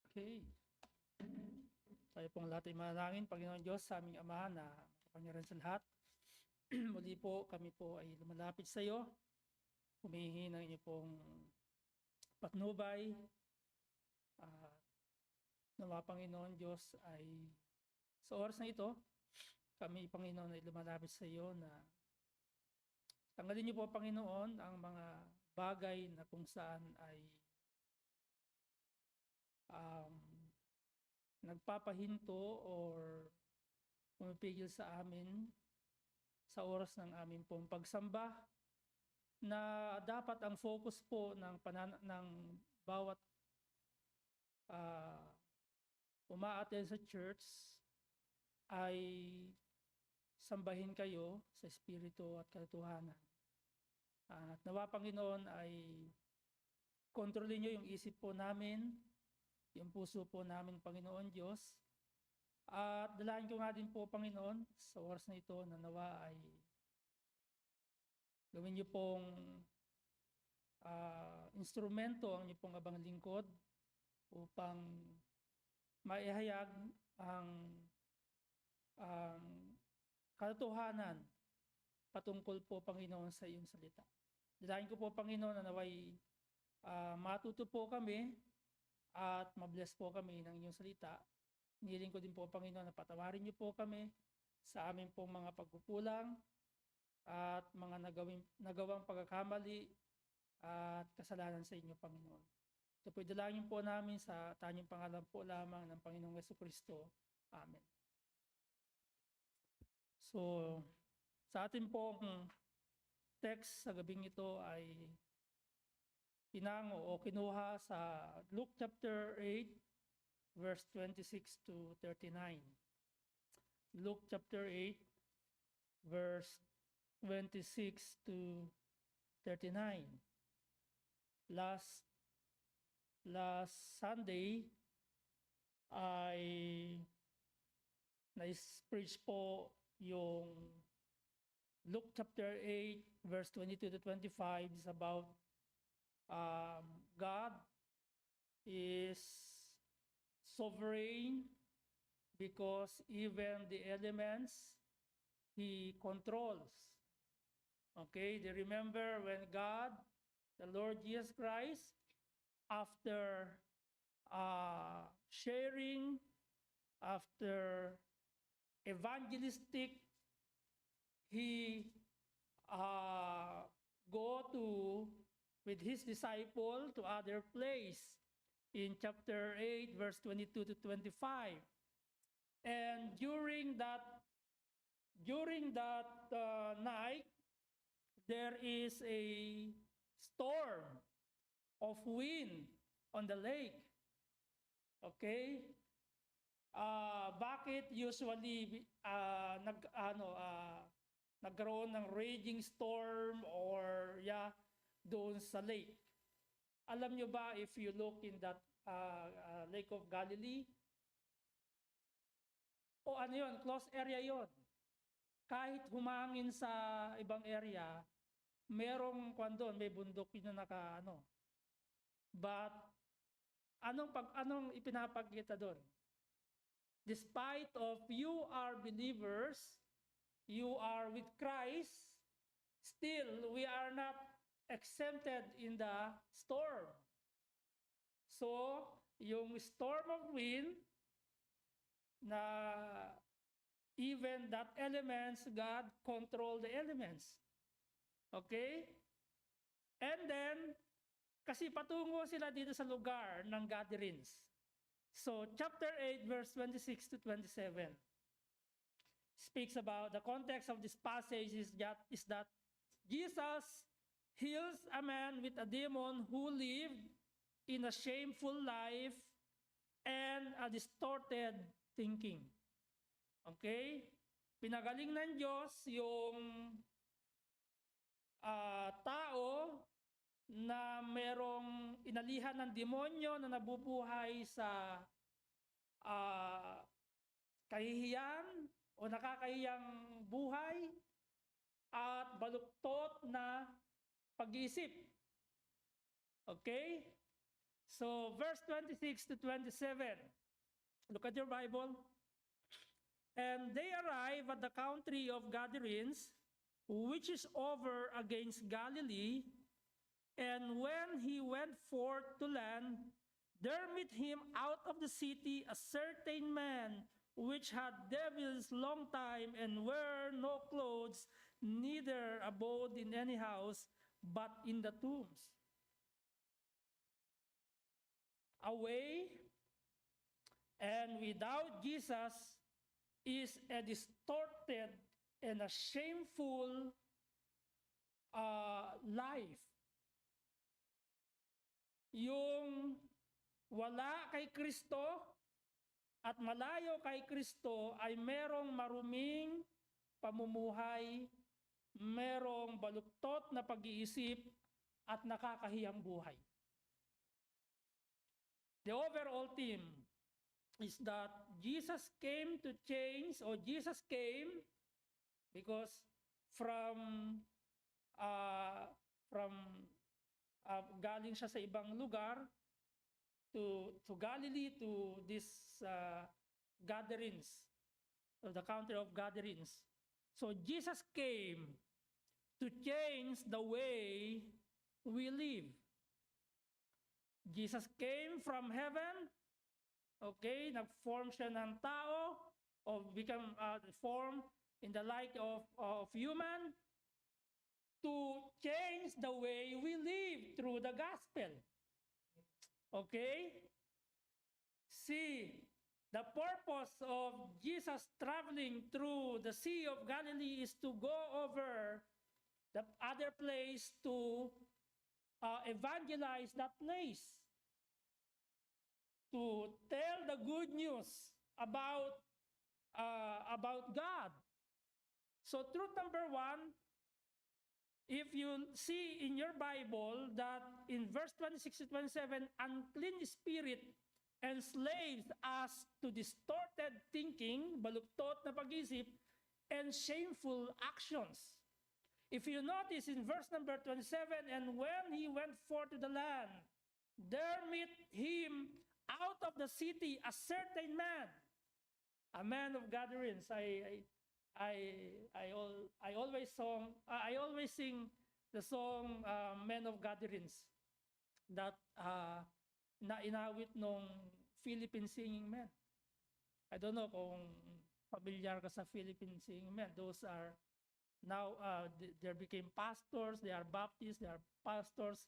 Okay. Tayo pong lahat ay manalangin, Panginoon Diyos, sa aming Ama na makapangyarihan sa lahat. Muli po, kami po ay lumalapit sa iyo. Humihingi ng inyo pong patnubay. Nawa, Panginoon Diyos, ay sa oras na ito, kami, Panginoon, ay lumalapit sa iyo na tanggalin niyo po, Panginoon, ang mga bagay na kung saan ay nagpapahinto or pumipigil sa amin sa oras ng aming pong pagsamba, na dapat ang focus po ng bawat umaattend sa church ay sambahin kayo sa espiritu at katotohanan. At nawa, Panginoon, ay kontrolin niyo yung isip po namin, yung puso po namin, Panginoon Diyos. At dalahan ko nga din po, Panginoon, sa oras na ito na nawa ay gawin niyo pong instrumento ang niyo pong abang lingkod upang maihayag ang katotohanan patungkol po, Panginoon, sa iyong salita. Dalahin ko po, Panginoon, na naway matuto po kami at mabless po kami ng inyong salita. Hiniling ko din po, Panginoon, na patawarin niyo po kami sa aming pong mga pagkukulang at mga nagawang pagkakamali at kasalanan sa inyo, Panginoon. Ito po idalangin po namin sa tanyong pangalan po lamang ng Panginoong Jesucristo. Amen. So, sa atin pong text sa gabing ito ay pinango o kinuha sa Luke chapter 8, verse 26 to 39. Luke chapter 8, verse 26 to 39. Last Sunday ay na-preach po yung Luke chapter 8, verse 22 to 25 is about God is sovereign because even the elements He controls. Okay, do you remember when God, the Lord Jesus Christ, after sharing, after evangelistic, He go with His disciple to other place in chapter 8, verse 22 to 25. And during that night, there is a storm of wind on the lake. Okay? Bakit usually nagkaroon ng raging storm or doon sa lake? Alam nyo ba, if you look in that Lake of Galilee, o ano yun, closed area yon. Kahit humangin sa ibang area, merong may bundok yun na But anong ipinapakita doon? Despite of you are believers, you are with Christ, still we are not exempted in the storm. So, yung storm of wind na even that elements, God control the elements. Okay? And then, kasi patungo sila dito sa lugar ng gatherings. So, chapter 8, verse 26 to 27 speaks about the context of this passage is that Jesus heals a man with a demon who lived in a shameful life and a distorted thinking. Okay? Pinagaling ng Diyos yung tao na merong inalihan ng demonyo na nabubuhay sa kahihiyan o nakakahiyang buhay at baluktot na pag-iisip. Okay? So verse 26 to 27. Look at your Bible. And they arrive at the country of Gadarenes, which is over against Galilee. And when he went forth to land, there met him out of the city a certain man which had devils long time and wear no clothes, neither abode in any house, but in the tombs. Away and without Jesus is a distorted and a shameful life. Yung wala kay Kristo at malayo kay Kristo ay merong maruming pamumuhay, merong baluktot na pag-iisip at nakakahiyang buhay. The overall theme is that Jesus came to change, or Jesus came because from galing siya sa ibang lugar to Galilee, to this Gadarenes, or the country of Gadarenes. So Jesus came to change the way we live. Jesus came from heaven, okay, nag-form siya ng tao, or become formed in the like of human, to change the way we live through the gospel. Okay? See, the purpose of Jesus traveling through the Sea of Galilee is to go over the other place to evangelize that place, to tell the good news about God. So truth number one, if you see in your Bible that in verse 26 to 27, unclean spirit enslaves us to distorted thinking, baluktot na pag-isip, and shameful actions. If you notice in verse number 27, and when he went forth to the land, there met him out of the city a certain man, a man of Gadarenes. I always sing the song "Men of Gadarenes" that na inawit nung Philippine singing men. I don't know kung familiar ka sa Philippine singing men. Those are now they became pastors. They are Baptists. They are pastors.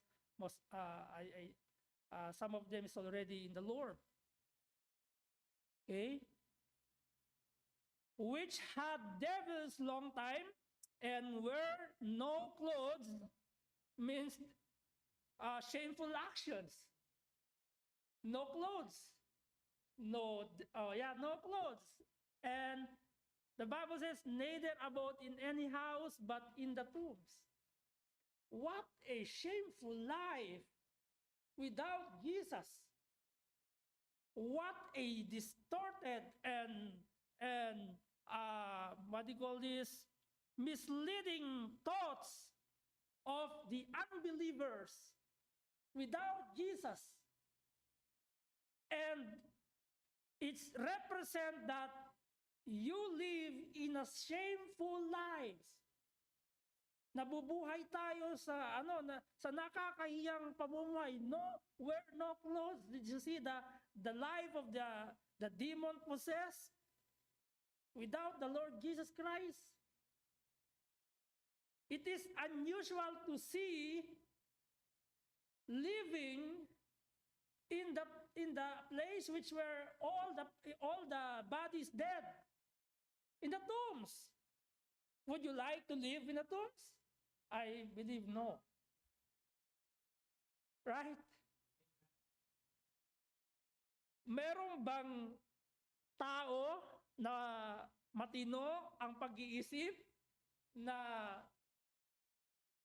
Some of them is already in the Lord. Okay? Which had devils long time and wear no clothes, means shameful actions. No clothes. No clothes. And the Bible says, neither abode in any house, but in the tombs. What a shameful life without Jesus. What a distorted and what do you call this? Misleading thoughts of the unbelievers without Jesus. And it's represent that you live in a shameful lives. Nabubuhay tayo sa sa nakakahiyang pamumuhay. Wear no clothes. Did you see the life of the demon possessed without the Lord Jesus Christ? It is unusual to see living in the place which were all the bodies dead, in the tombs. Would you like to live in the tombs? I believe no. Right? Merong bang tao na matino ang pag-iisip na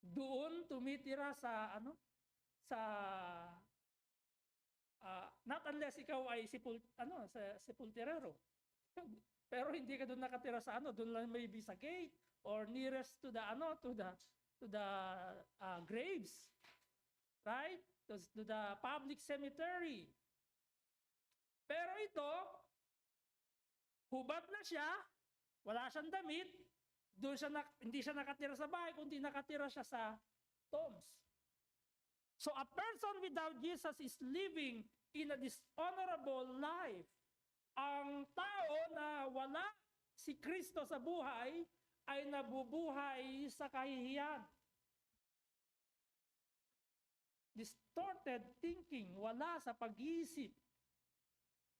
doon tumitira sa not unless ikaw ay sepulturero. Pero hindi ka doon nakatira sa doon lang maybe sa gate or nearest to the graves. Right? to the public cemetery. Pero ito, hubad na siya, wala siyang damit, hindi siya nakatira sa bahay, kundi nakatira siya sa tombs. So a person without Jesus is living in a dishonorable life. Ang tao na wala si Kristo sa buhay ay nabubuhay sa kahihiyan. Distorted thinking, wala sa pag-iisip.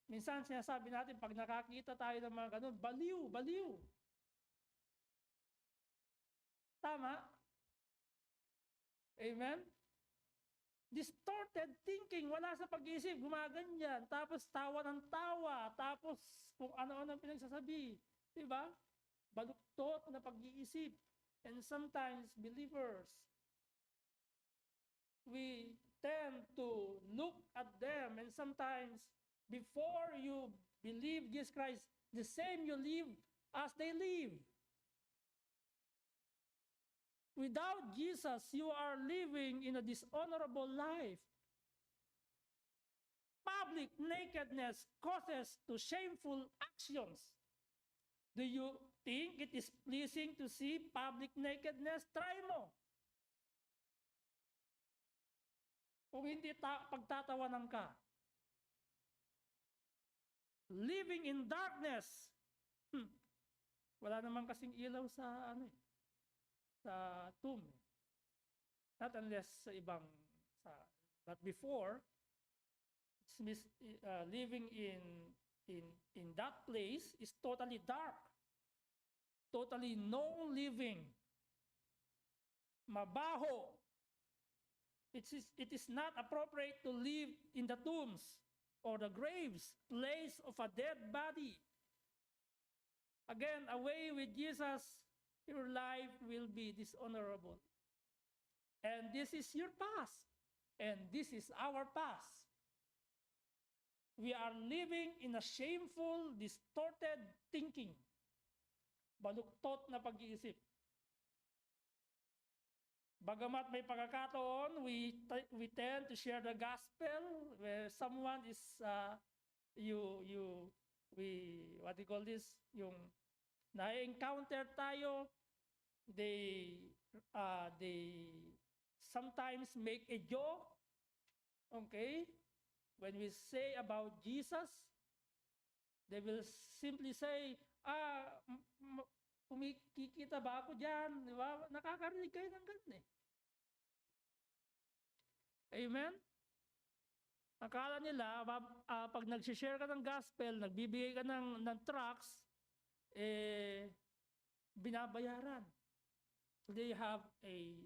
Minsan sinasabi natin, pag nakakita tayo ng mga ganun, baliw, baliw. Tama? Amen? Distorted thinking, wala sa pag-iisip, gumaganyan, tapos tawa ng tawa, tapos kung ano-ano ang pinagsasabi. Diba? Baluktot na pag-iisip. And sometimes believers, we tend to look at them, and sometimes before you believe Jesus Christ, the same you live as they live. Without Jesus, you are living in a dishonorable life. Public nakedness causes to shameful actions. Do you think it is pleasing to see public nakedness? Try mo. Kung hindi pagtatawanan ka. Living in darkness. Wala naman kasing ilaw sa sa tomb. Not unless sa ibang but before living in that place is totally dark. Totally no living. Mabaho. It is not appropriate to live in the tombs or the graves, place of a dead body. Again, away with Jesus, your life will be dishonorable. And this is your past. And this is our past. We are living in a shameful, distorted thinking. Baluktot na pag-iisip. Bagamat may pagkakataon, we tend to share the gospel where someone is what do you call this? Yung na-encounter tayo, they sometimes make a joke. Okay? When we say about Jesus, they will simply say, kumikita ba ako dyan? Di ba? Nakakarinig kayo ng ganun eh. Amen? Akala nila, pag nag-share ka ng gospel, nagbibigay ka ng tracts, binabayaran. They have a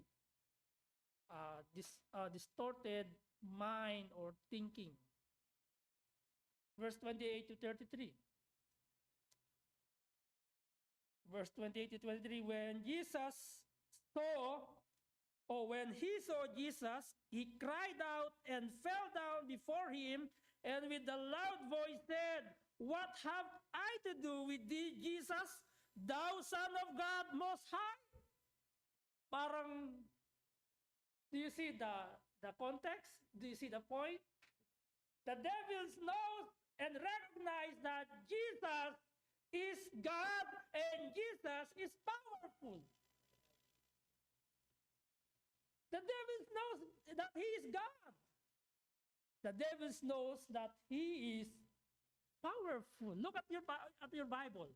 distorted mind or thinking. Verse 28 to 33. Verse 28 to 23, when he saw Jesus, he cried out and fell down before him, and with a loud voice said, "What have I to do with thee, Jesus, thou Son of God Most High?" Parang, do you see the context? Do you see the point? The devils know and recognize that Jesus is God and Jesus is powerful. The devil knows that he is God. The devil knows that he is powerful. Look at your Bible.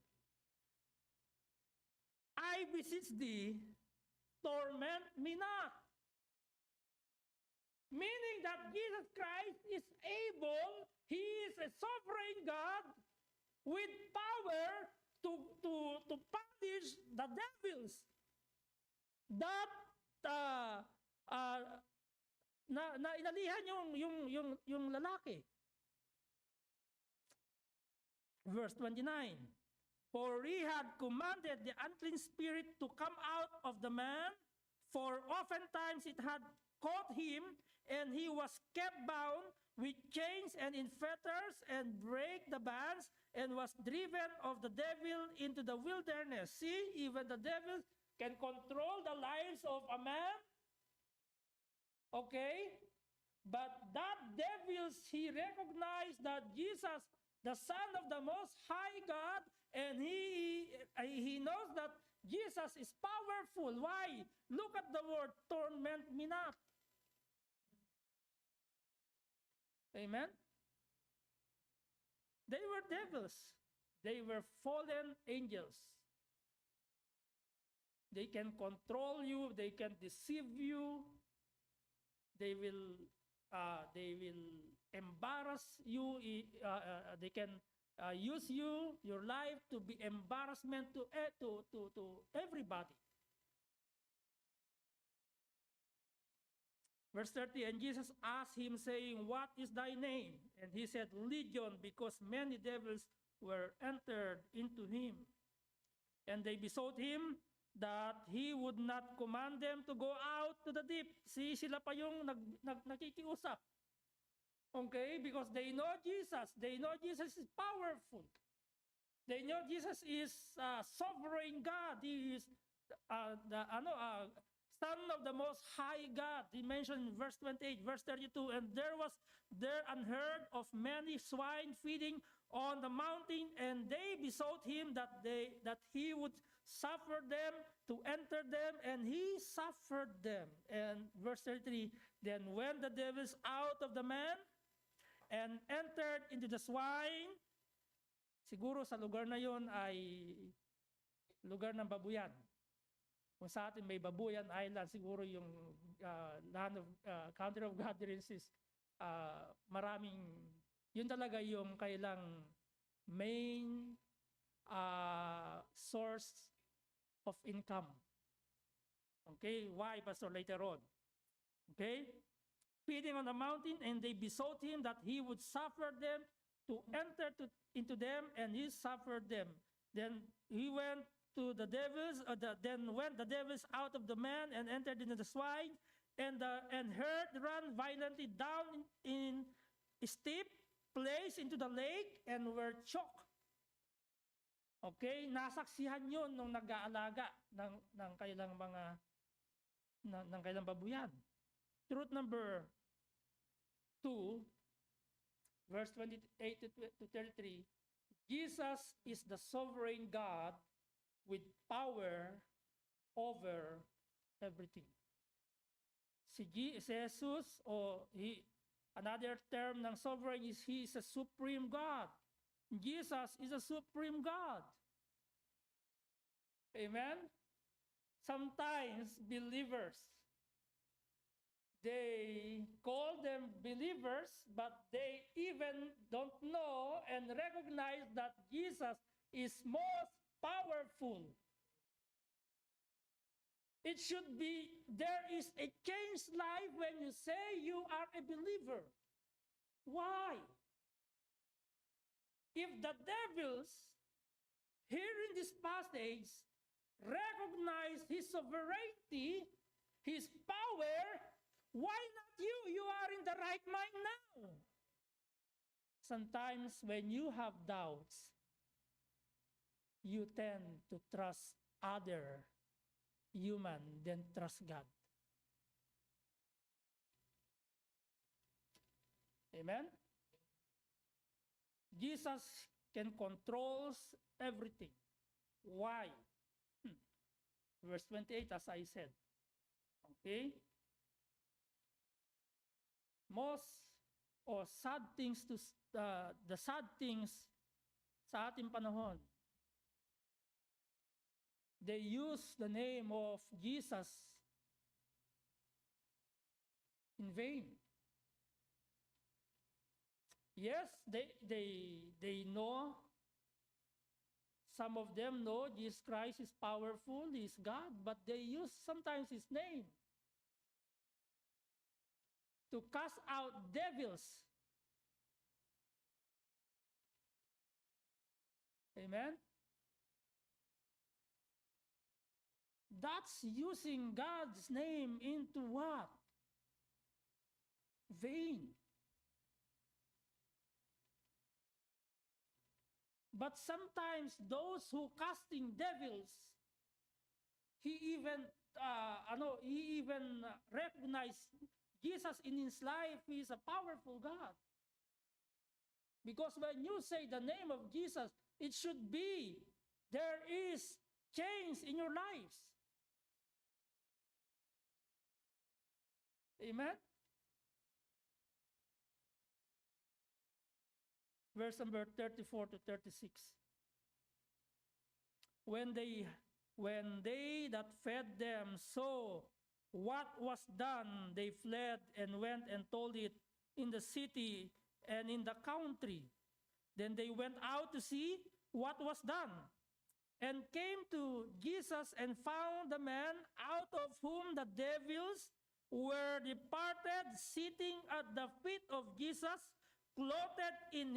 I beseech thee, torment me not. Meaning that Jesus Christ is able, he is a sovereign God with power to punish the devils that na inalihan yung lalaki. Verse 29. For he had commanded the unclean spirit to come out of the man, for oftentimes it had caught him, and he was kept bound with chains and in fetters, and break the bands, and was driven of the devil into the wilderness. See, even the devil can control the lives of a man. Okay? But that devils, he recognized that Jesus, the Son of the Most High God, and he knows that Jesus is powerful. Why? Look at the word, torment me not. Amen? They were devils. They were fallen angels. They can control you. They can deceive you. They will embarrass you. They can use your life to be embarrassment to everybody. Verse 30, and Jesus asked him, saying, what is thy name? And he said, Legion, because many devils were entered into him. And they besought him that he would not command them to go out to the deep. Sila pa yung nakikiusap. Okay? Because they know Jesus. They know Jesus is powerful. They know Jesus is sovereign God. He is Son of the Most High God. He mentioned in verse 28, verse 32, and there was there unheard of many swine feeding on the mountain, and they besought him that he would suffer them to enter them, and he suffered them. And verse 33, then when the devils out of the man and entered into the swine, siguro sa lugar na yon ay lugar ng babuyan. Kung sa atin may Babuyan Island, siguro yung land of, country of gatherings is maraming, yun talaga yung kailang main source of income. Okay? Why, Pastor, later on? Okay? Feeding on the mountain, and they besought him that he would suffer them to enter into them, and he suffered them. Then he went to the devils, then went the devils out of the man and entered into the swine, and herd ran violently down in a steep place into the lake and were choked. Okay, nasaksihan yun nung nag-aalaga ng kailang mga ng kailang babuyan. Truth number 2, verse 28 to 33, Jesus is the sovereign God with power over everything. Si Jesus, another term ng sovereign is he is a supreme God. Jesus is a supreme God. Amen? Sometimes believers, they call them believers, but they even don't know and recognize that Jesus is most powerful. It should be, there is a changed life when you say you are a believer. Why? If the devils, hearing this passage, recognize his sovereignty, his power, why not you? You are in the right mind now. Sometimes when you have doubts, you tend to trust other human than trust God. Amen? Jesus can control everything. Why? Verse 28, as I said. Okay? Sad things the sad things sa ating panahon, they use the name of Jesus in vain. Yes, they know, some of them know Jesus Christ is powerful, he is God, but they use sometimes his name to cast out devils. Amen? That's using God's name into what? Vain. But sometimes those who casting devils, he even recognize Jesus in his life, he is a powerful God. Because when you say the name of Jesus, it should be, there is change in your lives. Amen? Verse number 34 to 36. When they that fed them saw what was done, they fled and went and told it in the city and in the country. Then they went out to see what was done, and came to Jesus and found the man out of whom the devils were departed, sitting at the feet of Jesus, clothed and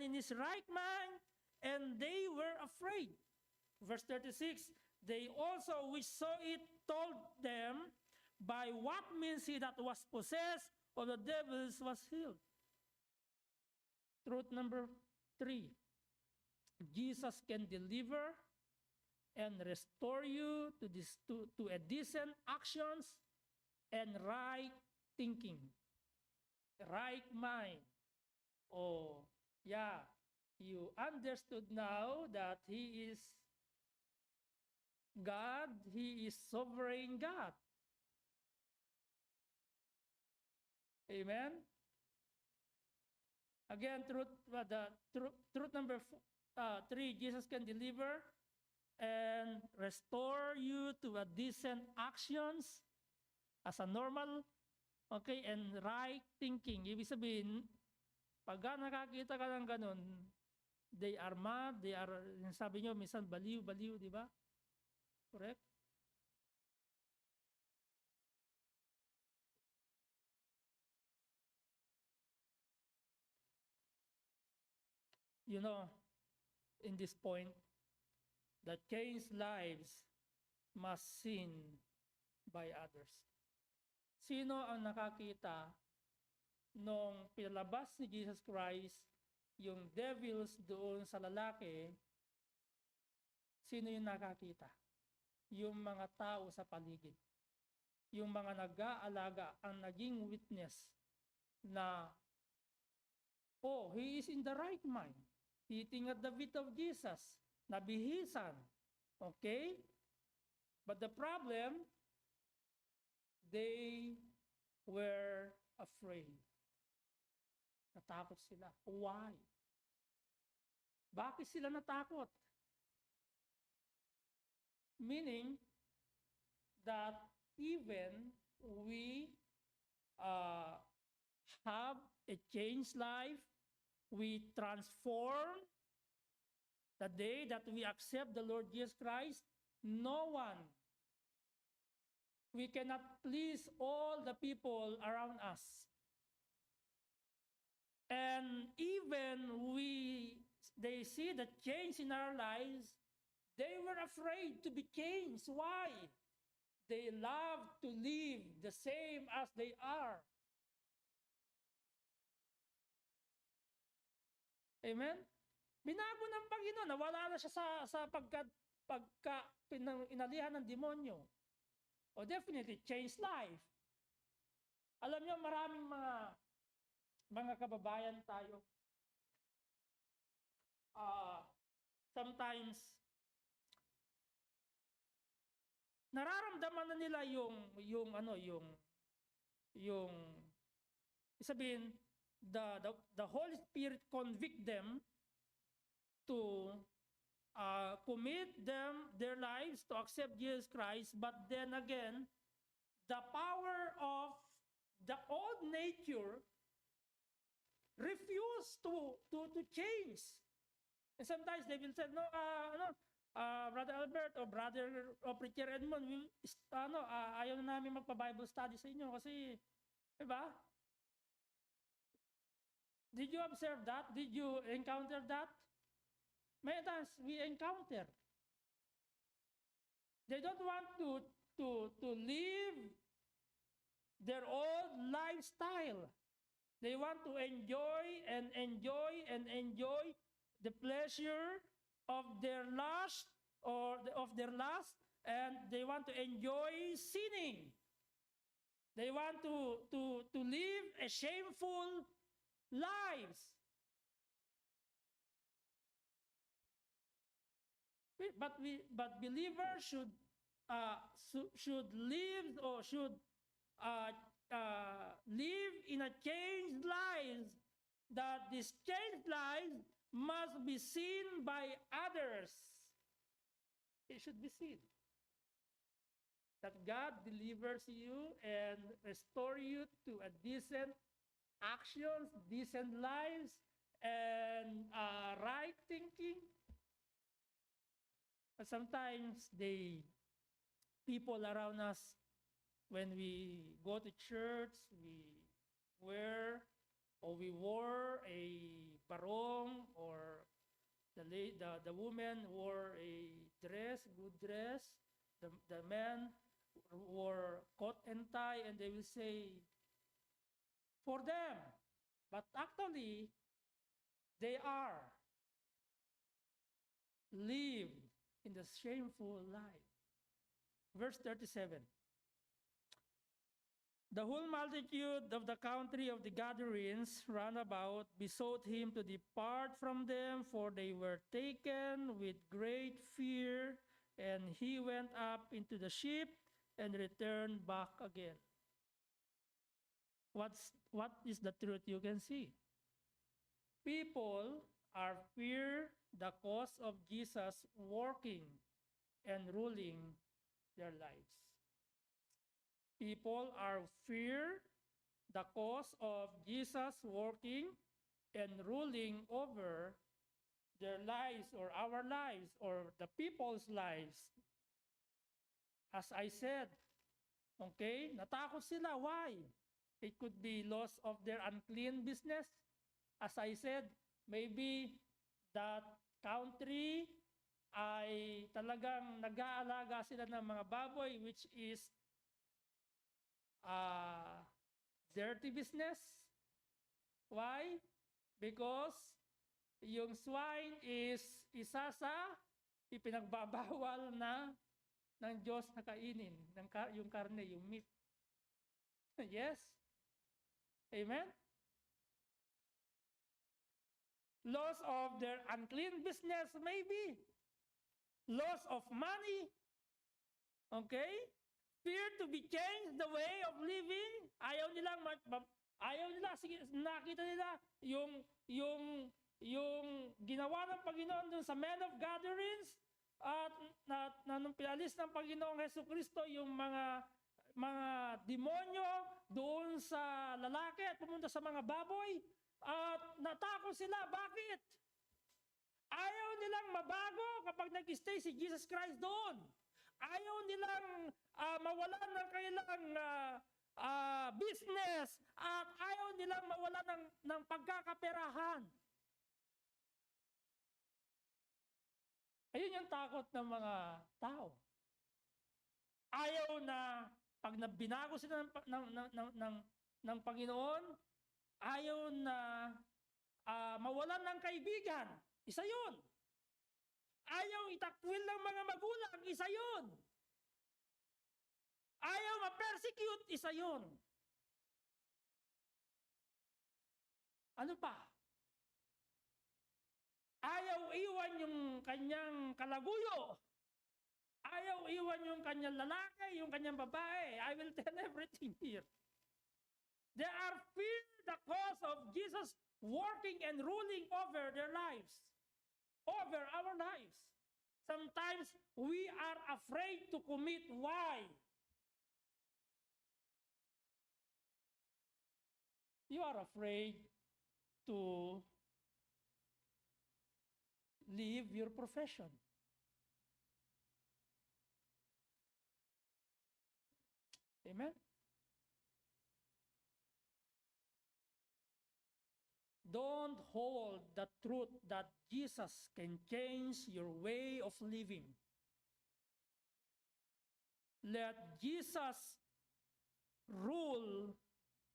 in his right mind, and they were afraid. Verse 36, they also which saw it told them by what means he that was possessed of the devils was healed. Truth number 3, Jesus can deliver and restore you to a decent actions and right thinking, right mind. Oh, yeah, you understood now that he is God, he is sovereign God. Amen? Again, truth number 3, Jesus can deliver and restore you to a decent actions as a normal, okay, and right thinking. Ibig sabihin, pag nakakita ka ng ganun, they are mad, sabi nyo, minsan baliw, di ba? Correct? You know, in this point, that changed lives must seen by others. Sino ang nakakita nung pinalabas ni Jesus Christ yung devils doon sa lalaki? Sino yung nakakita? Yung mga tao sa paligid. Yung mga nag-aalaga ang naging witness na, oh, he is in the right mind. Eating at the feet of Jesus. Nabihisan. Okay? But the problem, they were afraid. Natakot sila. Why? Bakit sila natakot? Meaning that even we have a changed life, we transform the day that we accept the Lord Jesus Christ, no one, we cannot please all the people around us. And even they see the change in our lives, they were afraid to be changed. Why? They love to live the same as they are. Amen? Binago ng Panginoon, nawala na siya sa inalihan ng demonyo. O definitely, change life. Alam niyo, maraming mga kababayan tayo. Sometimes, nararamdaman na nila sabihin, the Holy Spirit convict them to commit their lives to accept Jesus Christ, but then again, the power of the old nature refuse to change. And sometimes they will say, no, Brother Albert or Brother or Preacher Edmond, ayaw na namin magpa-Bible study sa inyo kasi, diba? Did you observe that? Did you encounter that? Many times we encounter. They don't want to live their old lifestyle. They want to enjoy the pleasure of their lust and they want to enjoy sinning. They want to live a shameful lives. But believers should live or should live in a changed lives, that this changed lives must be seen by others. It should be seen that God delivers you and restore you to a decent actions, decent lives, and right thinking. But sometimes people around us, when we go to church, we wore a barong, or the woman wore a dress, good dress. The man wore coat and tie, and they will say, for them. But actually, they are live in the shameful life. Verse 37. The whole multitude of the country of the Gadarenes round about besought him to depart from them, for they were taken with great fear. And he went up into the ship and returned back again. What is the truth you can see? People are fear the cause of Jesus working and ruling their lives. People are fear the cause of Jesus working and ruling over their lives, or our lives, or the people's lives. As I said, okay, natakot sila. Why? It could be loss of their unclean business. As I said, maybe that country ay talagang nag-aalaga sila ng mga baboy, which is dirty business. Why? Because yung swine is isa sa ipinagbabawal na ng Diyos na kainin, yung karne, yung meat. Yes? Amen? Loss of their unclean business, maybe. Loss of money. Okay? Fear to be changed the way of living. Ayaw nila, sige, nakita nila yung ginawa ng Panginoon dun sa men of gatherings, at nung pinalis ng Panginoong Jesucristo yung mga demonyo doon sa lalaki at pumunta sa mga baboy, at natakot sila. Bakit? Ayaw nilang mabago kapag nag-stay si Jesus Christ doon. Ayaw nilang mawalan ng kailang business, at ayaw nilang mawalan ng pagkakaperahan. Ayun yung takot ng mga tao. Ayaw na, pag binago sila ng Panginoon, ayaw na mawalan ng kaibigan. Isa yun. Ayaw itakwil ng mga magulang. Isa yun. Ayaw ma-persecute. Isa yun. Ano pa? Ayaw iwan yung kanyang kalaguyo. Ayaw iwan yung kanyang lalaki, yung kanyang babae. I will tell everything here. They are fear the cause of Jesus working and ruling over their lives, over our lives. Sometimes we are afraid to commit. Why? You are afraid to leave your profession. Amen? Don't hold the truth that Jesus can change your way of living. Let Jesus rule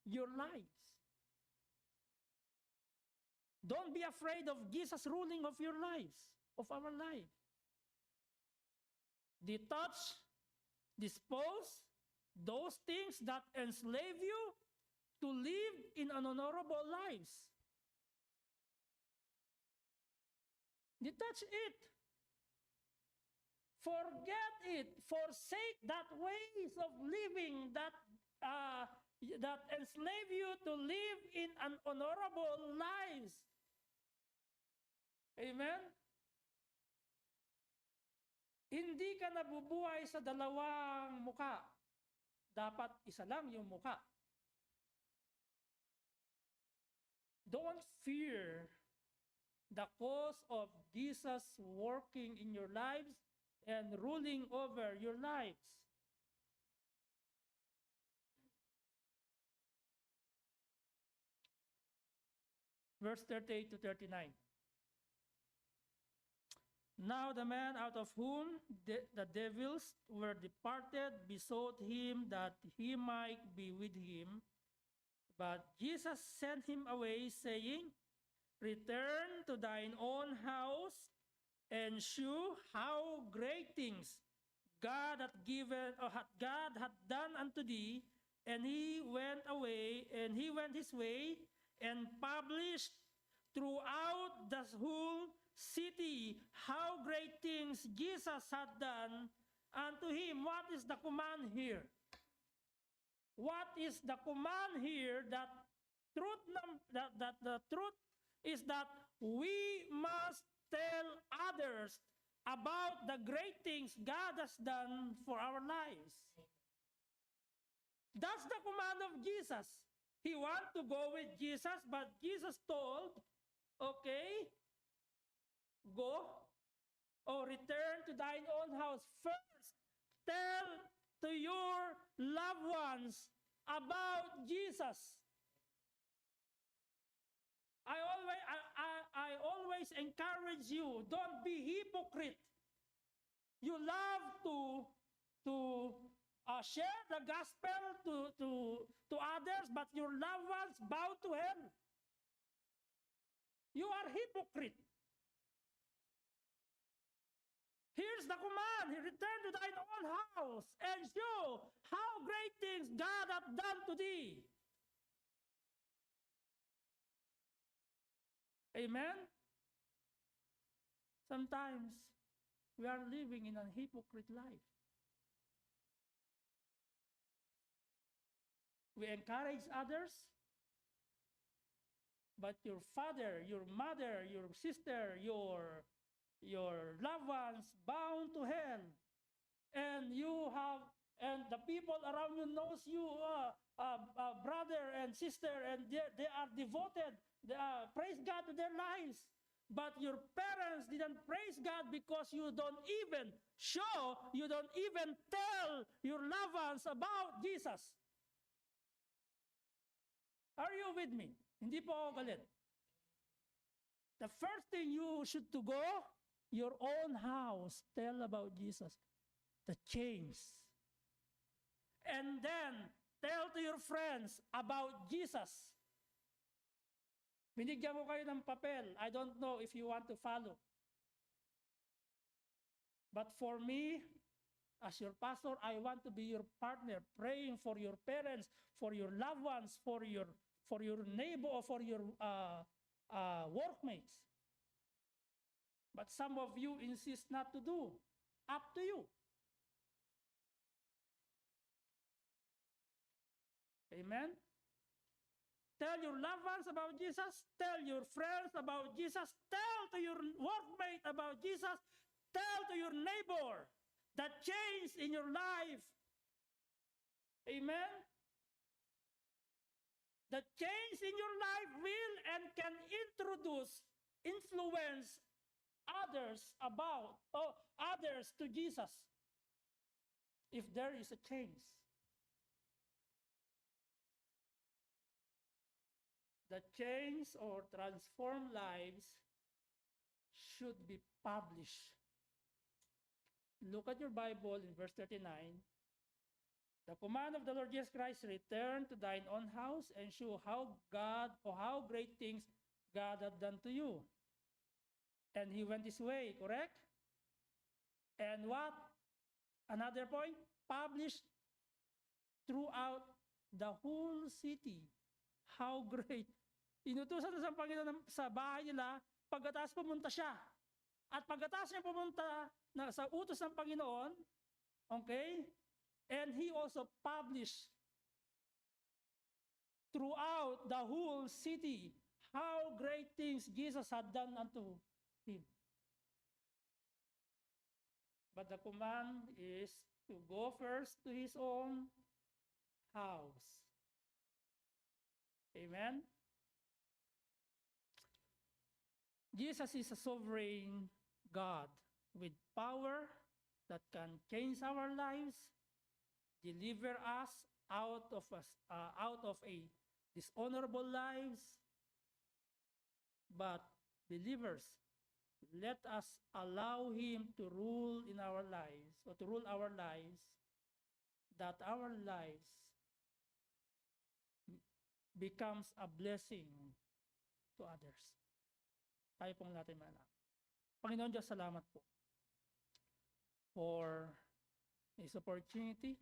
your lives. Don't be afraid of Jesus ruling of your lives, of our life. Detach, dispose, those things that enslave you to live in honorable lives. Detach it. Forget it. Forsake that ways of living that enslave you to live in an honorable lives. Amen? Hindi ka nabubuhay sa dalawang muka. Dapat isa lang yung muka. Don't fear the cause of Jesus working in your lives and ruling over your lives. Verse 38 to 39. Now the man out of whom the devils were departed besought him that he might be with him. But Jesus sent him away, saying, Return to thine own house, and shew how great things God hath done unto thee. And he went away, and he went his way, and published throughout the whole city how great things Jesus had done unto him. What is the command here? What is the command here? That the truth is that we must tell others about the great things God has done for our lives. That's the command of Jesus. He wanted to go with Jesus, but Jesus told, okay, go or return to thine own house. First, tell to your loved ones about Jesus. I always encourage you, don't be hypocrite. You love to share the gospel to others, but your loved ones bow to hell. You are hypocrite. Here's the command. Return to thine own house and show how great things God hath done to thee. Amen? Sometimes we are living in a hypocrite life. We encourage others, but your father, your mother, your sister, your loved ones bound to hell, and the people around you knows you brother and sister, and they are devoted. Praise God to their lives. But your parents didn't praise God because you don't even tell your loved ones about Jesus. Are you with me? Hindi po ako galit. The first thing you should to go, your own house, tell about Jesus, the change. And then, tell to your friends about Jesus. Binigyan ko kayo ng papel. I don't know if you want to follow. But for me, as your pastor, I want to be your partner, praying for your parents, for your loved ones, for your neighbor, or for your workmates. But some of you insist not to do. Up to you. Amen? Tell your loved ones about Jesus. Tell your friends about Jesus. Tell to your workmate about Jesus. Tell to your neighbor the change in your life. Amen? The change in your life will and can influence others to Jesus if there is a change. The change or transformed lives should be published. Look at your Bible in verse 39. The command of the Lord Jesus Christ, return to thine own house and show how great things God hath done to you. And he went his way, correct? And what? Another point, publish throughout the whole city. How great. Inutusan na sa Panginoon sa bahay nila, pagkatapos pumunta siya. At pagkatapos niya pumunta sa utos ng Panginoon, okay, and he also published throughout the whole city how great things Jesus had done unto him. But the command is to go first to his own house. Amen? Jesus is a sovereign God with power that can change our lives, deliver us out of a dishonorable lives. But believers, let us allow him to rule in our lives, or to rule our lives, that our lives becomes a blessing to others. Tayo pong natin manalangin. Panginoon Diyos, salamat po for this opportunity.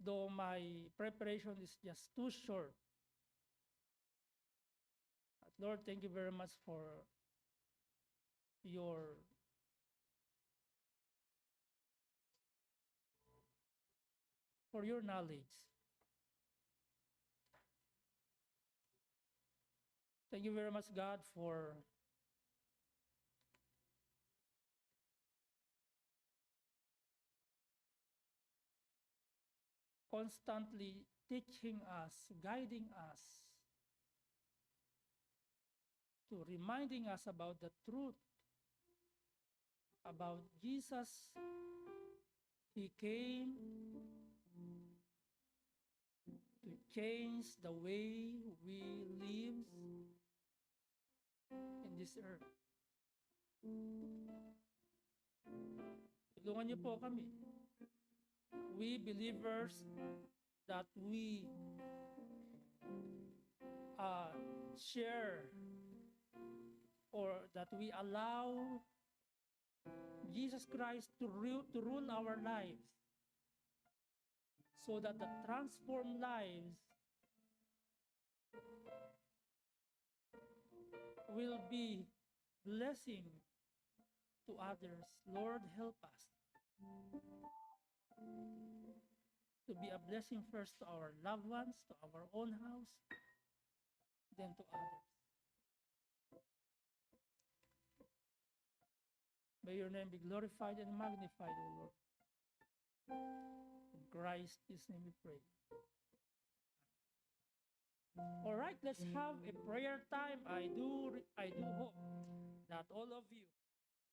Though my preparation is just too short. But Lord, thank you very much for your knowledge. Thank you very much, God, for constantly teaching us, guiding us, to reminding us about the truth about Jesus. He came to change the way we live in this earth. Tulungan niyo po kami. We believers that we share, or that we allow Jesus Christ to rule our lives, so that the transformed lives will be blessing to others. Lord, help us to be a blessing first to our loved ones, to our own house, then to others. May your name be glorified and magnified, O Lord. In Christ's name we pray. All right, let's have a prayer time. I do hope that all of you